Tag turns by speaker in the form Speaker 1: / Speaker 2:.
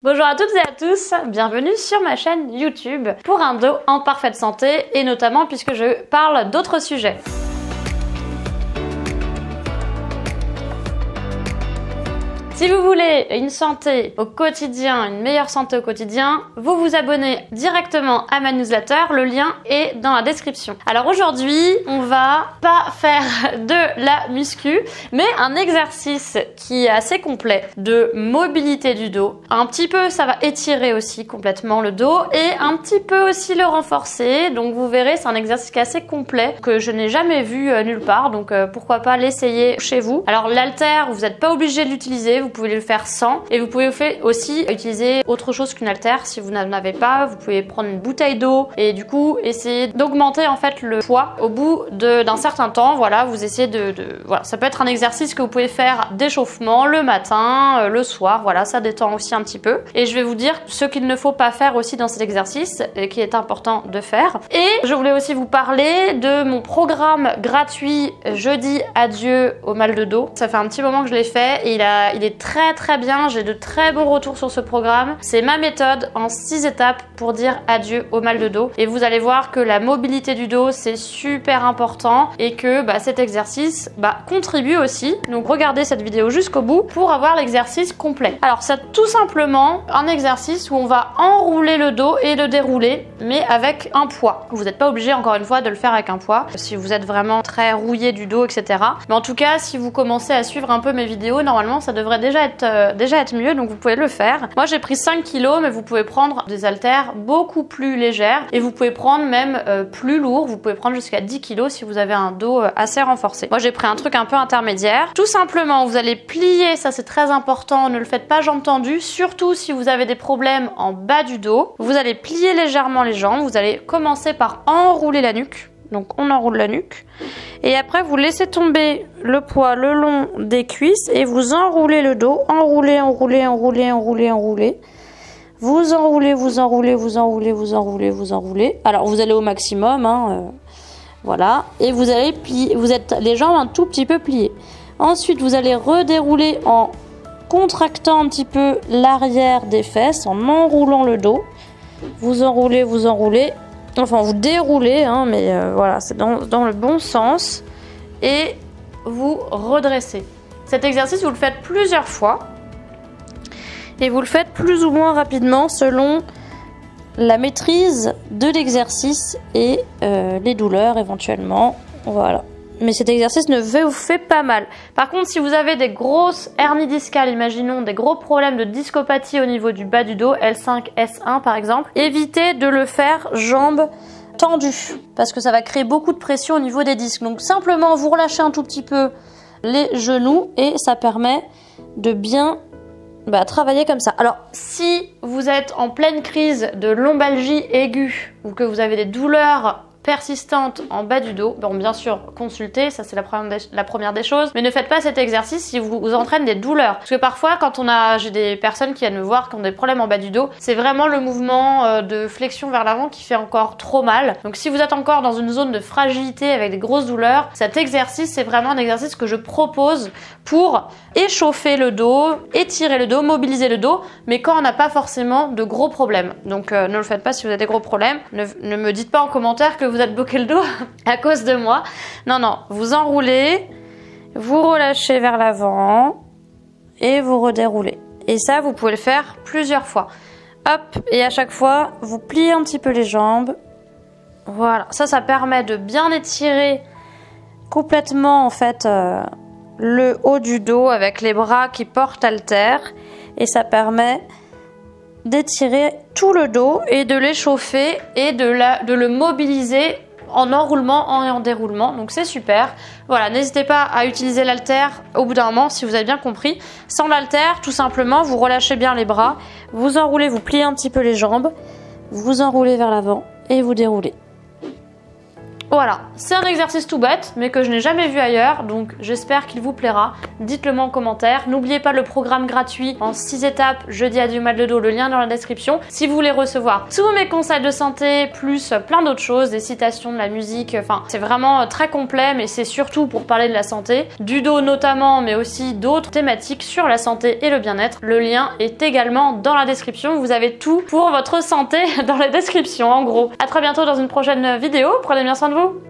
Speaker 1: Bonjour à toutes et à tous, bienvenue sur ma chaîne YouTube pour un dos en parfaite santé et notamment puisque je parle d'autres sujets. Si vous voulez une santé au quotidien, une meilleure santé au quotidien, vous vous abonnez directement à ma newsletter, le lien est dans la description. Alors aujourd'hui, on va pas faire de la muscu, mais un exercice qui est assez complet de mobilité du dos. Un petit peu, ça va étirer aussi complètement le dos et un petit peu aussi le renforcer. Donc vous verrez, c'est un exercice qui est assez complet que je n'ai jamais vu nulle part, donc pourquoi pas l'essayer chez vous. Alors l'haltère, vous n'êtes pas obligé de l'utiliser, vous pouvez le faire sans et vous pouvez aussi utiliser autre chose qu'une haltère si vous n'en avez pas. Vous pouvez prendre une bouteille d'eau et du coup essayer d'augmenter en fait le poids au bout d'un certain temps. Voilà, vous essayez voilà, ça peut être un exercice que vous pouvez faire d'échauffement le matin, le soir. Voilà, ça détend aussi un petit peu. Et je vais vous dire ce qu'il ne faut pas faire aussi dans cet exercice et qui est important de faire. Et je voulais aussi vous parler de mon programme gratuit Jeudi adieu au mal de dos. Ça fait un petit moment que je l'ai fait et il est très bien, j'ai de très bons retours sur ce programme. C'est ma méthode en 6 étapes pour dire adieu au mal de dos et vous allez voir que la mobilité du dos c'est super important et que cet exercice contribue aussi. Donc regardez cette vidéo jusqu'au bout pour avoir l'exercice complet. Alors c'est tout simplement un exercice où on va enrouler le dos et le dérouler mais avec un poids. Vous n'êtes pas obligé encore une fois de le faire avec un poids si vous êtes vraiment très rouillé du dos etc. Mais en tout cas si vous commencez à suivre un peu mes vidéos, normalement ça devrait déjà être mieux, donc vous pouvez le faire. Moi j'ai pris 5 kg mais vous pouvez prendre des haltères beaucoup plus légères et vous pouvez prendre même plus lourd, vous pouvez prendre jusqu'à 10 kg si vous avez un dos assez renforcé. Moi j'ai pris un truc un peu intermédiaire. Tout simplement vous allez plier, ça c'est très important, ne le faites pas jambes tendues, surtout si vous avez des problèmes en bas du dos. Vous allez plier légèrement les jambes, vous allez commencer par enrouler la nuque. Donc on enroule la nuque et après vous laissez tomber le poids le long des cuisses et vous enroulez le dos, enroulez. Vous enroulez. Alors vous allez au maximum, voilà, et vous allez plier, vous êtes les jambes un tout petit peu pliées. Ensuite vous allez redérouler en contractant un petit peu l'arrière des fesses, en enroulant le dos. Vous enroulez. Enfin, vous déroulez, mais voilà, c'est dans le bon sens. Et vous redressez. Cet exercice, vous le faites plusieurs fois. Et vous le faites plus ou moins rapidement selon la maîtrise de l'exercice et les douleurs éventuellement. Voilà. Mais cet exercice ne vous fait pas mal. Par contre, si vous avez des grosses hernies discales, imaginons des gros problèmes de discopathie au niveau du bas du dos, L5, S1 par exemple, évitez de le faire jambes tendues parce que ça va créer beaucoup de pression au niveau des disques. Donc simplement vous relâchez un tout petit peu les genoux et ça permet de bien travailler comme ça. Alors si vous êtes en pleine crise de lombalgie aiguë ou que vous avez des douleurs persistante en bas du dos, bon bien sûr consultez, ça c'est la première des choses, mais ne faites pas cet exercice si vous entraîne des douleurs, parce que parfois quand j'ai des personnes qui viennent me voir qui ont des problèmes en bas du dos, c'est vraiment le mouvement de flexion vers l'avant qui fait encore trop mal. Donc si vous êtes encore dans une zone de fragilité avec des grosses douleurs, cet exercice c'est vraiment un exercice que je propose pour échauffer le dos, étirer le dos, mobiliser le dos, mais quand on n'a pas forcément de gros problèmes. Donc ne le faites pas si vous avez des gros problèmes, ne me dites pas en commentaire que vous êtes bloqué le dos à cause de moi. Non, vous enroulez, vous relâchez vers l'avant et vous redéroulez. Et ça, vous pouvez le faire plusieurs fois. Hop, et à chaque fois, vous pliez un petit peu les jambes. Voilà, ça permet de bien étirer complètement en fait le haut du dos avec les bras qui portent haltère et ça permet d'étirer tout le dos et de l'échauffer et de le mobiliser en enroulement et en déroulement, donc c'est super. Voilà, n'hésitez pas à utiliser l'haltère au bout d'un moment si vous avez bien compris. Sans l'haltère, tout simplement, vous relâchez bien les bras, vous enroulez, vous pliez un petit peu les jambes, vous enroulez vers l'avant et vous déroulez. Voilà, c'est un exercice tout bête, mais que je n'ai jamais vu ailleurs, donc j'espère qu'il vous plaira. Dites-le moi en commentaire. N'oubliez pas le programme gratuit en 6 étapes, jeudi à du mal de dos, le lien dans la description. Si vous voulez recevoir tous mes conseils de santé, plus plein d'autres choses, des citations, de la musique, enfin c'est vraiment très complet, mais c'est surtout pour parler de la santé, du dos notamment, mais aussi d'autres thématiques sur la santé et le bien-être. Le lien est également dans la description, vous avez tout pour votre santé dans la description en gros. À très bientôt dans une prochaine vidéo, prenez bien soin de vous.